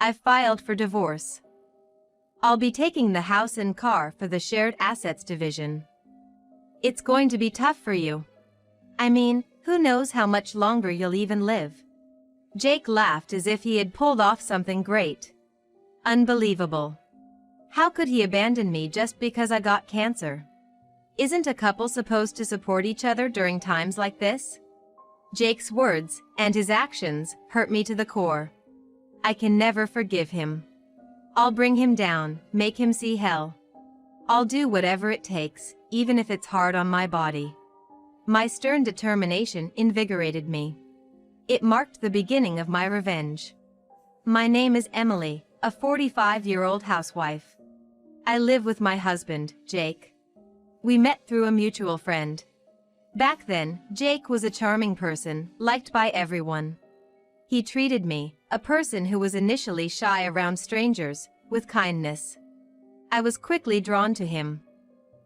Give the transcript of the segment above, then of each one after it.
I've filed for divorce. I'll be taking the house and car for the shared assets division. It's going to be tough for you. I mean, who knows how much longer you'll even live. Jake laughed as if he had pulled off something great. Unbelievable. How could he abandon me just because I got cancer? Isn't a couple supposed to support each other during times like this? Jake's words, and his actions, hurt me to the core. I can never forgive him. I'll bring him down, make him see hell. I'll do whatever it takes, even if it's hard on my body. My stern determination invigorated me. It marked the beginning of my revenge. My name is Emily, a 45-year-old housewife. I live with my husband, Jake. We met through a mutual friend. Back then, Jake was a charming person, liked by everyone. He treated me, a person who was initially shy around strangers, with kindness. I was quickly drawn to him.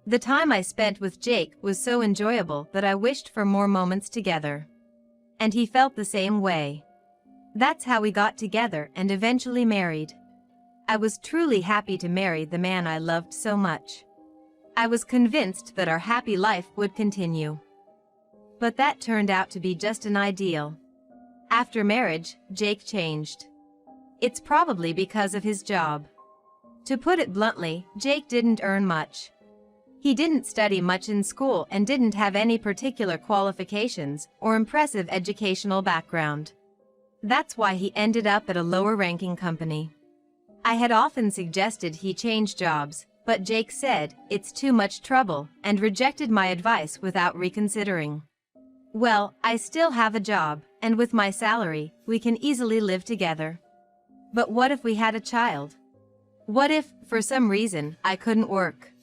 The time I spent with Jake was so enjoyable that I wished for more moments together. And he felt the same way. That's how we got together and eventually married. I was truly happy to marry the man I loved so much. I was convinced that our happy life would continue. But that turned out to be just an ideal. After marriage, Jake changed. It's probably because of his job. To put it bluntly, Jake didn't earn much. He didn't study much in school and didn't have any particular qualifications or impressive educational background. That's why he ended up at a lower-ranking company. I had often suggested he change jobs, but Jake said, "It's too much trouble," and rejected my advice without reconsidering. Well, I still have a job, and with my salary, we can easily live together. But what if we had a child? What if, for some reason, I couldn't work?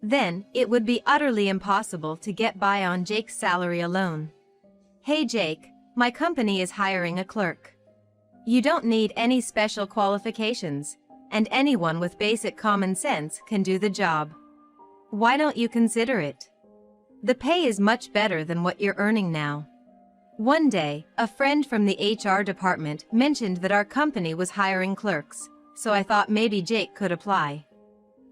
Then, it would be utterly impossible to get by on Jake's salary alone. "Hey Jake, my company is hiring a clerk. You don't need any special qualifications, and anyone with basic common sense can do the job. Why don't you consider it? The pay is much better than what you're earning now." One day, a friend from the HR department mentioned that our company was hiring clerks, so I thought maybe Jake could apply.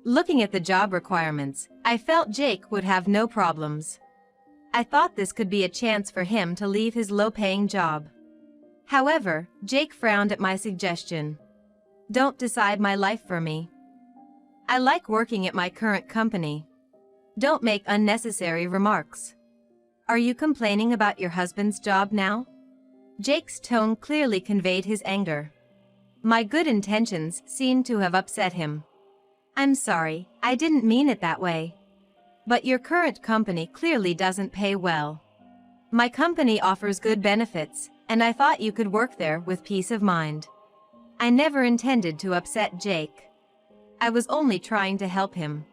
Looking at the job requirements, I felt Jake would have no problems. I thought this could be a chance for him to leave his low-paying job. However, Jake frowned at my suggestion. "Don't decide my life for me. I like working at my current company. Don't make unnecessary remarks. Are you complaining about your husband's job now?" Jake's tone clearly conveyed his anger. My good intentions seemed to have upset him. "I'm sorry, I didn't mean it that way. But your current company clearly doesn't pay well. My company offers good benefits, and I thought you could work there with peace of mind." I never intended to upset Jake. I was only trying to help him.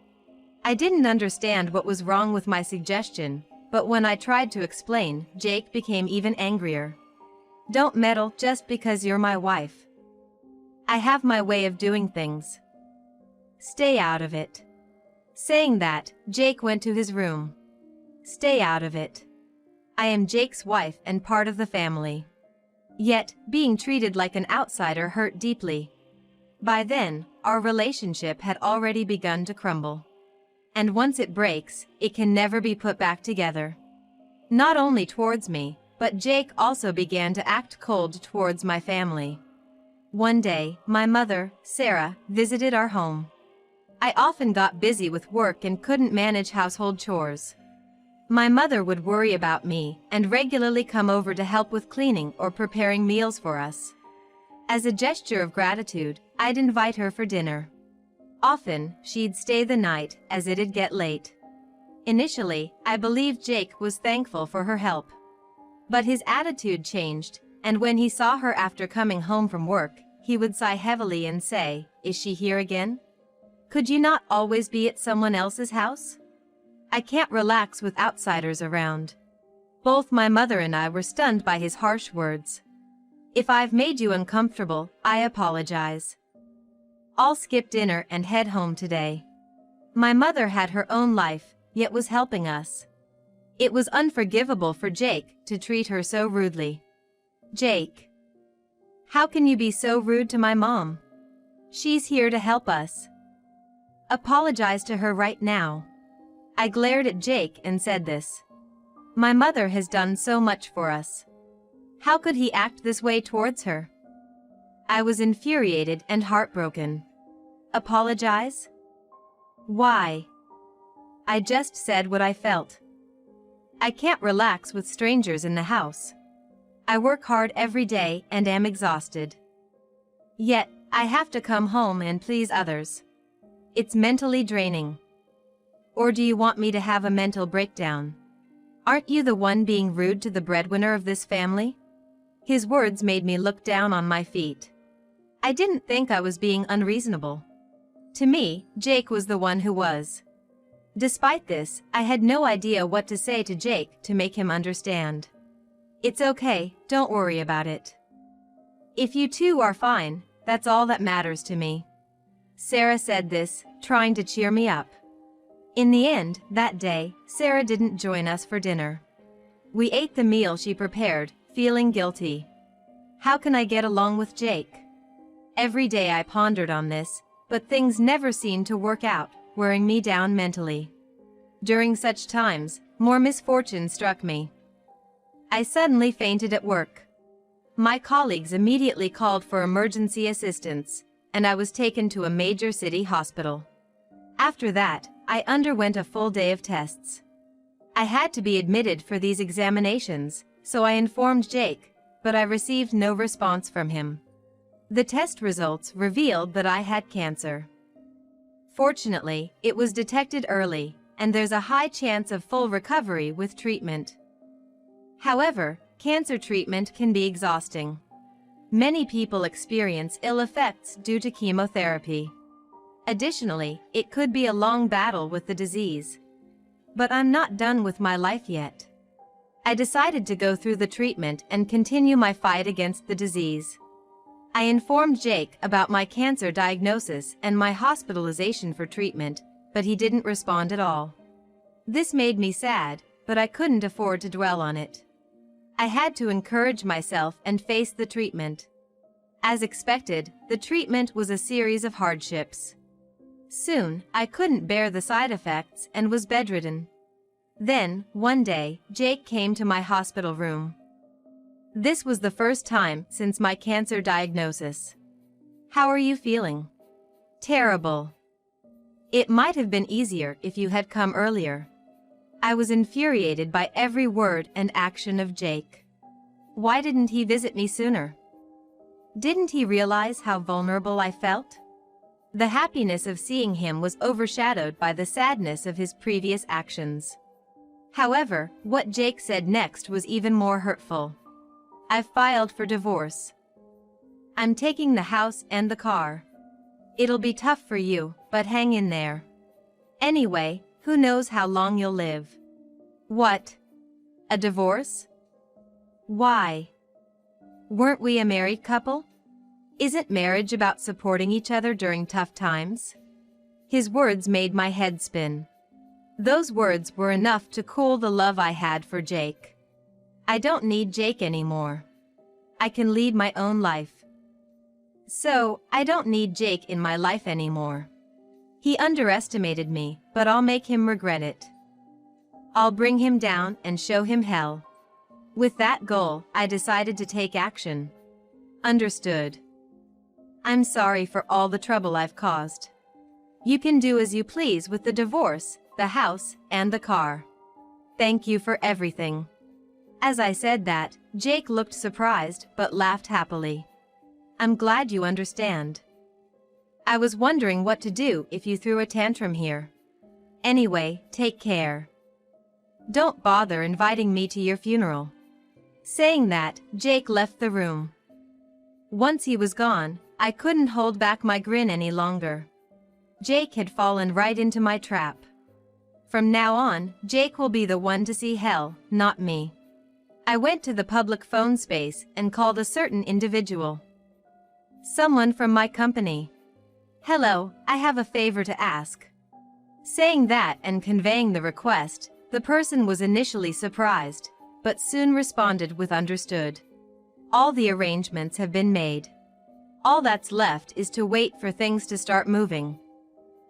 I didn't understand what was wrong with my suggestion, but when I tried to explain, Jake became even angrier. "Don't meddle just because you're my wife. I have my way of doing things. Stay out of it." Saying that, Jake went to his room. Stay out of it. I am Jake's wife and part of the family. Yet, being treated like an outsider hurt deeply. By then, our relationship had already begun to crumble. And once it breaks, it can never be put back together. Not only towards me, but Jake also began to act cold towards my family. One day, my mother, Sarah, visited our home. I often got busy with work and couldn't manage household chores. My mother would worry about me and regularly come over to help with cleaning or preparing meals for us. As a gesture of gratitude, I'd invite her for dinner. Often, she'd stay the night, as it'd get late. Initially, I believed Jake was thankful for her help. But his attitude changed, and when he saw her after coming home from work, he would sigh heavily and say, "Is she here again? Could you not always be at someone else's house? I can't relax with outsiders around." Both my mother and I were stunned by his harsh words. "If I've made you uncomfortable, I apologize. I'll skip dinner and head home today." My mother had her own life, yet was helping us. It was unforgivable for Jake to treat her so rudely. "Jake, How can you be so rude to my mom? She's here to help us. Apologize to her right now. I glared at Jake and said this. My mother has done so much for us. How could he act this way towards her? I was infuriated and heartbroken. Apologize? Why? I just said what I felt. I can't relax with strangers in the house. I work hard every day and am exhausted. Yet, I have to come home and please others. It's mentally draining. Or do you want me to have a mental breakdown? Aren't you the one being rude to the breadwinner of this family? His words made me look down on my feet. I didn't think I was being unreasonable. To me, Jake was the one who was. Despite this, I had no idea what to say to Jake to make him understand. It's okay, don't worry about it. If you two are fine, that's all that matters to me. Sarah said this, trying to cheer me up. In the end, that day, Sarah didn't join us for dinner. We ate the meal she prepared, feeling guilty. How can I get along with Jake? Every day I pondered on this, but things never seemed to work out, wearing me down mentally. During such times, more misfortune struck me. I suddenly fainted at work. My colleagues immediately called for emergency assistance, and I was taken to a major city hospital. After that, I underwent a full day of tests. I had to be admitted for these examinations, so I informed Jake, but I received no response from him. The test results revealed that I had cancer. Fortunately, it was detected early, and there's a high chance of full recovery with treatment. However, cancer treatment can be exhausting. Many people experience ill effects due to chemotherapy. Additionally, it could be a long battle with the disease. But I'm not done with my life yet. I decided to go through the treatment and continue my fight against the disease. I informed Jake about my cancer diagnosis and my hospitalization for treatment, but he didn't respond at all. This made me sad, but I couldn't afford to dwell on it. I had to encourage myself and face the treatment. As expected, the treatment was a series of hardships. Soon, I couldn't bear the side effects and was bedridden. Then, one day, Jake came to my hospital room. This was the first time since my cancer diagnosis. How are you feeling? Terrible. It might have been easier if you had come earlier. I was infuriated by every word and action of Jake. Why didn't he visit me sooner? Didn't he realize how vulnerable I felt? The happiness of seeing him was overshadowed by the sadness of his previous actions. However, what Jake said next was even more hurtful. I've filed for divorce. I'm taking the house and the car. It'll be tough for you, but hang in there. Anyway, who knows how long you'll live? What? A divorce? Why? Weren't we a married couple? Isn't marriage about supporting each other during tough times? His words made my head spin. Those words were enough to cool the love I had for Jake. I don't need Jake anymore. I can lead my own life. So, I don't need Jake in my life anymore. He underestimated me, but I'll make him regret it. I'll bring him down and show him hell. With that goal, I decided to take action. Understood. I'm sorry for all the trouble I've caused. You can do as you please with the divorce, the house, and the car. Thank you for everything. As I said that, Jake looked surprised but laughed happily. I'm glad you understand. I was wondering what to do if you threw a tantrum here. Anyway, take care. Don't bother inviting me to your funeral. Saying that, Jake left the room. Once he was gone, I couldn't hold back my grin any longer. Jake had fallen right into my trap. From now on, Jake will be the one to see hell, not me. I went to the public phone space and called a certain individual. Someone from my company. Hello, I have a favor to ask. Saying that and conveying the request, the person was initially surprised, but soon responded with understood. All the arrangements have been made. All that's left is to wait for things to start moving.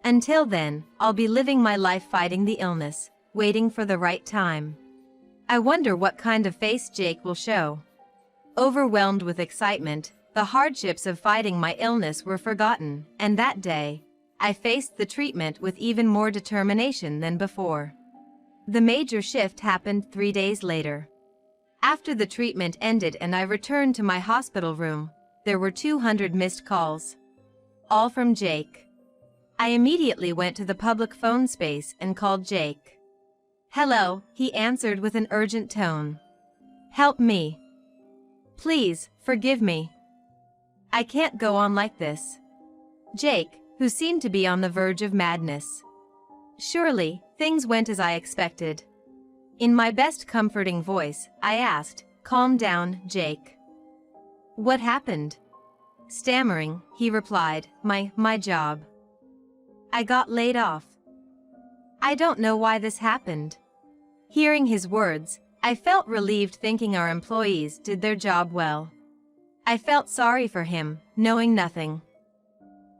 Until then, I'll be living my life fighting the illness, waiting for the right time. I wonder what kind of face Jake will show. Overwhelmed with excitement, the hardships of fighting my illness were forgotten, and that day, I faced the treatment with even more determination than before. The major shift happened 3 days later. After the treatment ended and I returned to my hospital room, there were 200 missed calls. All from Jake. I immediately went to the public phone space and called Jake. "Hello," he answered with an urgent tone. "Help me. Please, forgive me. I can't go on like this." Jake, who seemed to be on the verge of madness. Surely, things went as I expected. In my best comforting voice, I asked, "Calm down, Jake. What happened?" Stammering, he replied, My job. I got laid off. I don't know why this happened." Hearing his words, I felt relieved, thinking our employees did their job well. I felt sorry for him, knowing nothing.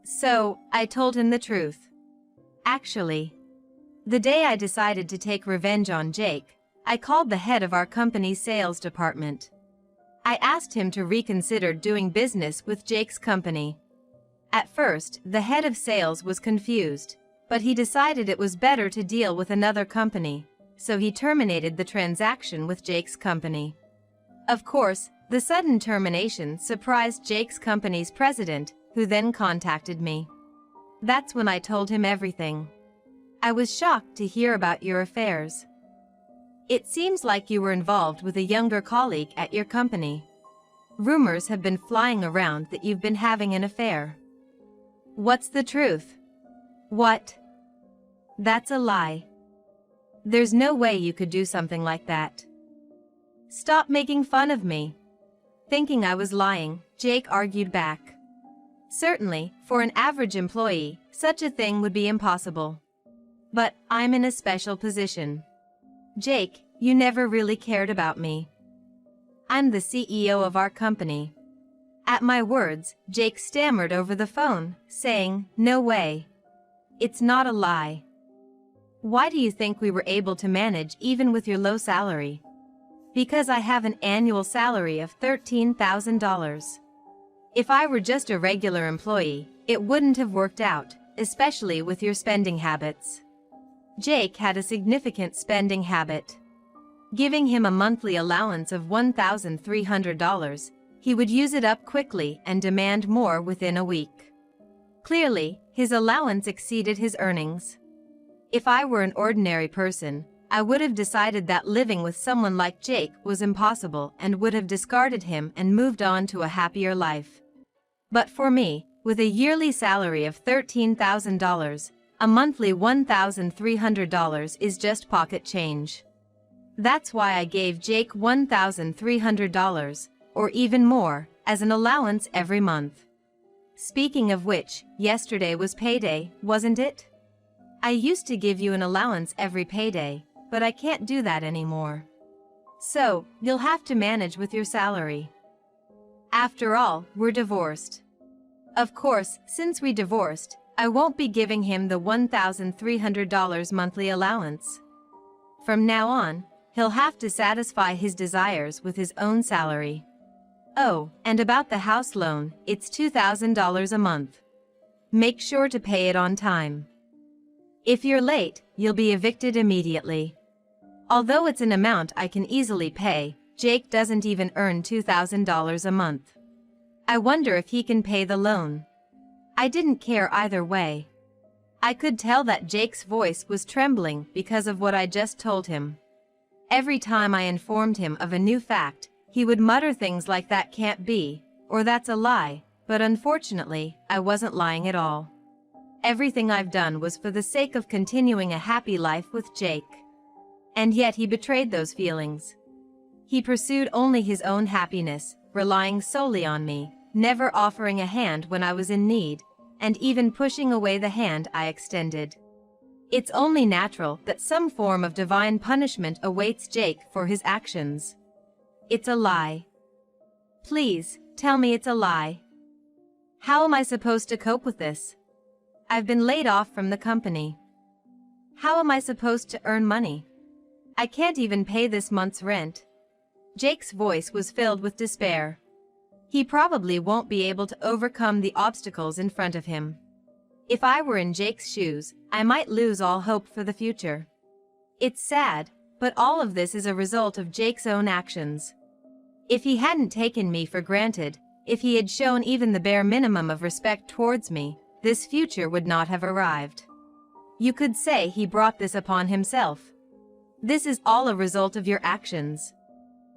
So, I told him the truth. Actually, the day I decided to take revenge on Jake, I called the head of our company's sales department. I asked him to reconsider doing business with Jake's company. At first, the head of sales was confused, but he decided it was better to deal with another company, so he terminated the transaction with Jake's company. Of course, the sudden termination surprised Jake's company's president, who then contacted me. That's when I told him everything. "I was shocked to hear about your affairs. It seems like you were involved with a younger colleague at your company. Rumors have been flying around that you've been having an affair. What's the truth?" "What? That's a lie. There's no way you could do something like that. Stop making fun of me." Thinking I was lying, Jake argued back. Certainly, for an average employee, such a thing would be impossible. But I'm in a special position. Jake, you never really cared about me. I'm the CEO of our company. At my words, Jake stammered over the phone, saying, "No way. It's not a lie. Why do you think we were able to manage even with your low salary?" "Because I have an annual salary of $13,000. If I were just a regular employee, it wouldn't have worked out, especially with your spending habits." Jake had a significant spending habit. Giving him a monthly allowance of $1,300, he would use it up quickly and demand more within a week. Clearly, his allowance exceeded his earnings. If I were an ordinary person, I would have decided that living with someone like Jake was impossible and would have discarded him and moved on to a happier life. But for me, with a yearly salary of $13,000, a monthly $1,300 is just pocket change. That's why I gave Jake $1,300, or even more, as an allowance every month. Speaking of which, yesterday was payday, wasn't it? I used to give you an allowance every payday, but I can't do that anymore. So, you'll have to manage with your salary. After all, we're divorced. Of course, since we divorced, I won't be giving him the $1,300 monthly allowance. From now on, he'll have to satisfy his desires with his own salary. Oh, and about the house loan, it's $2,000 a month. Make sure to pay it on time. If you're late, you'll be evicted immediately. Although it's an amount I can easily pay, Jake doesn't even earn $2,000 a month. I wonder if he can pay the loan. I didn't care either way. I could tell that Jake's voice was trembling because of what I just told him. Every time I informed him of a new fact, he would mutter things like "that can't be," or "that's a lie," but unfortunately, I wasn't lying at all. Everything I've done was for the sake of continuing a happy life with Jake. And yet he betrayed those feelings. He pursued only his own happiness, relying solely on me, never offering a hand when I was in need, and even pushing away the hand I extended. It's only natural that some form of divine punishment awaits Jake for his actions. It's a lie. Please, tell me it's a lie. How am I supposed to cope with this? I've been laid off from the company. How am I supposed to earn money? I can't even pay this month's rent. Jake's voice was filled with despair. He probably won't be able to overcome the obstacles in front of him. If I were in Jake's shoes, I might lose all hope for the future. It's sad, but all of this is a result of Jake's own actions. If he hadn't taken me for granted, if he had shown even the bare minimum of respect towards me, this future would not have arrived. You could say he brought this upon himself. This is all a result of your actions.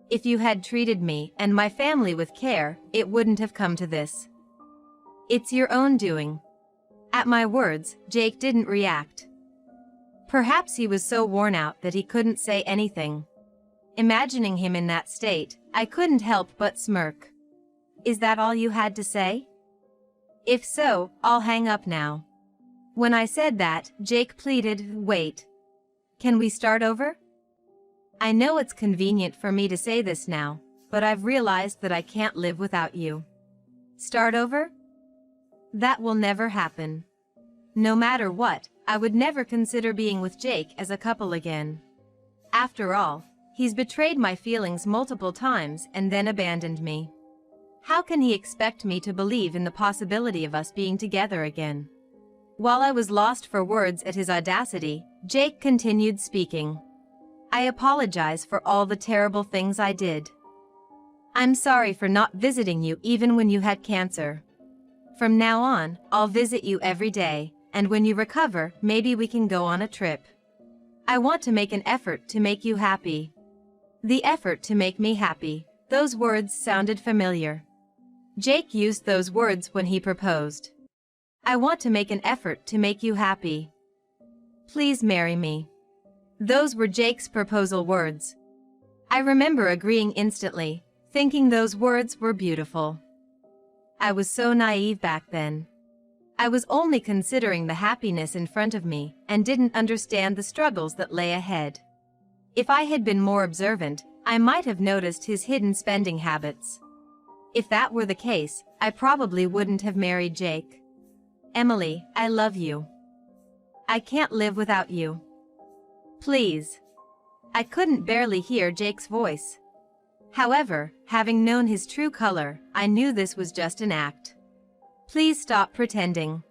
If you had treated me and my family with care, it wouldn't have come to this. It's your own doing. At my words, Jake didn't react. Perhaps he was so worn out that he couldn't say anything. Imagining him in that state, I couldn't help but smirk. Is that all you had to say? If so, I'll hang up now. When I said that, Jake pleaded, wait. Can we start over? I know it's convenient for me to say this now, but I've realized that I can't live without you. Start over? That will never happen. No matter what, I would never consider being with Jake as a couple again. After all, he's betrayed my feelings multiple times and then abandoned me. How can he expect me to believe in the possibility of us being together again? While I was lost for words at his audacity, Jake continued speaking. I apologize for all the terrible things I did. I'm sorry for not visiting you even when you had cancer. From now on, I'll visit you every day, and when you recover, maybe we can go on a trip. I want to make an effort to make you happy. The effort to make me happy. Those words sounded familiar. Jake used those words when he proposed. I want to make an effort to make you happy. Please marry me. Those were Jake's proposal words. I remember agreeing instantly, thinking those words were beautiful. I was so naive back then. I was only considering the happiness in front of me and didn't understand the struggles that lay ahead. If I had been more observant, I might have noticed his hidden spending habits. If that were the case, I probably wouldn't have married Jake. Emily, I love you. I can't live without you. Please. I couldn't barely hear Jake's voice. However, having known his true color, I knew this was just an act. Please stop pretending.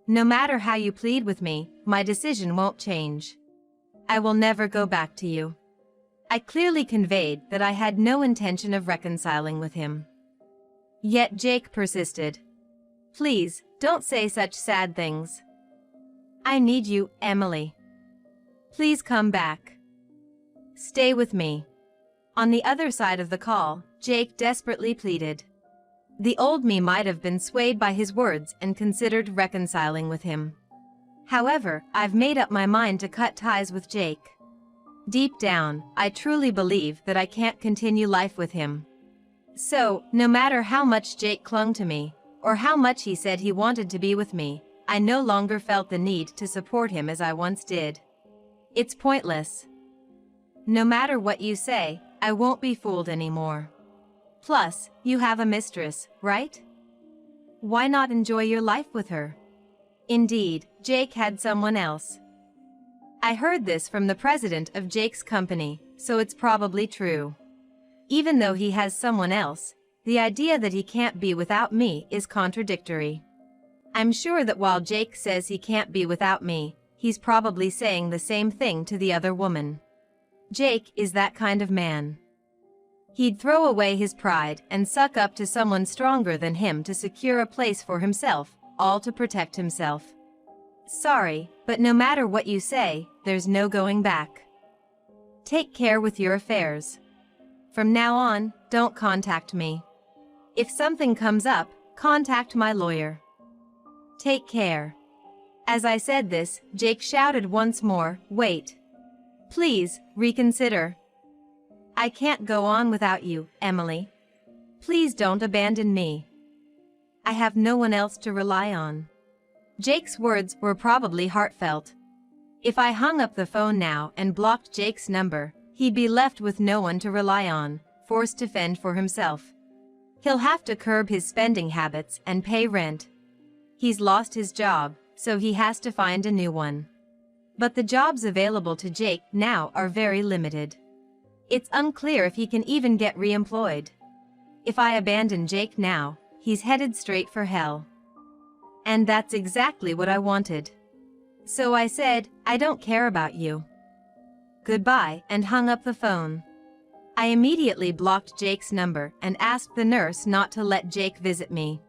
No matter how you plead with me, my decision won't change. I will never go back to you. I clearly conveyed that I had no intention of reconciling with him. Yet Jake persisted. Please, don't say such sad things. I need you, Emily. Please come back. Stay with me. On the other side of the call, Jake desperately pleaded. The old me might have been swayed by his words and considered reconciling with him. However, I've made up my mind to cut ties with Jake. Deep down, I truly believe that I can't continue life with him. So, no matter how much Jake clung to me, or how much he said he wanted to be with me, I no longer felt the need to support him as I once did. It's pointless. No matter what you say, I won't be fooled anymore. Plus, you have a mistress, right? Why not enjoy your life with her? Indeed, Jake had someone else. I heard this from the president of Jake's company, so it's probably true. Even though he has someone else, the idea that he can't be without me is contradictory. I'm sure that while Jake says he can't be without me, he's probably saying the same thing to the other woman. Jake is that kind of man. He'd throw away his pride and suck up to someone stronger than him to secure a place for himself, all to protect himself. Sorry, but no matter what you say, there's no going back. Take care with your affairs. From now on, don't contact me. If something comes up, contact my lawyer. Take care. As I said this, Jake shouted once more, wait. Please, reconsider. I can't go on without you, Emily. Please don't abandon me. I have no one else to rely on. Jake's words were probably heartfelt. If I hung up the phone now and blocked Jake's number, he'd be left with no one to rely on, forced to fend for himself. He'll have to curb his spending habits and pay rent. He's lost his job, so he has to find a new one. But the jobs available to Jake now are very limited. It's unclear if he can even get re-employed. If I abandon Jake now, he's headed straight for hell. And that's exactly what I wanted. So I said, I don't care about you. Goodbye, and hung up the phone. I immediately blocked Jake's number and asked the nurse not to let Jake visit me.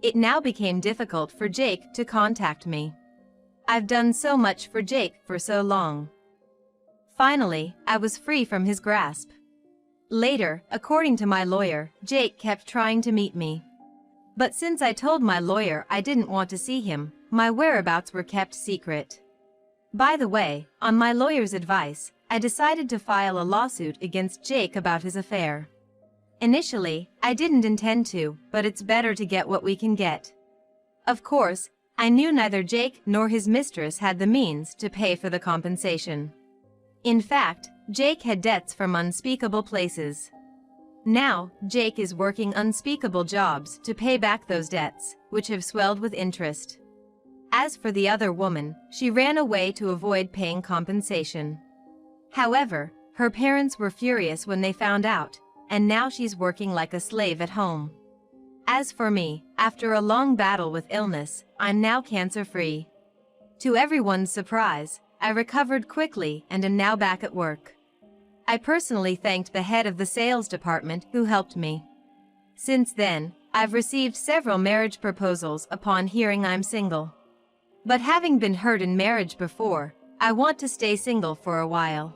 It now became difficult for Jake to contact me. I've done so much for Jake for so long. Finally, I was free from his grasp. Later, according to my lawyer, Jake kept trying to meet me. But since I told my lawyer I didn't want to see him, my whereabouts were kept secret. By the way, on my lawyer's advice, I decided to file a lawsuit against Jake about his affair. Initially, I didn't intend to, but it's better to get what we can get. Of course, I knew neither Jake nor his mistress had the means to pay for the compensation. In fact, Jake had debts from unspeakable places. Now, Jake is working unspeakable jobs to pay back those debts, which have swelled with interest. As for the other woman, she ran away to avoid paying compensation. However, her parents were furious when they found out, and now she's working like a slave at home. As for me, after a long battle with illness, I'm now cancer-free. To everyone's surprise, I recovered quickly and am now back at work. I personally thanked the head of the sales department who helped me. Since then, I've received several marriage proposals upon hearing I'm single. But having been hurt in marriage before, I want to stay single for a while.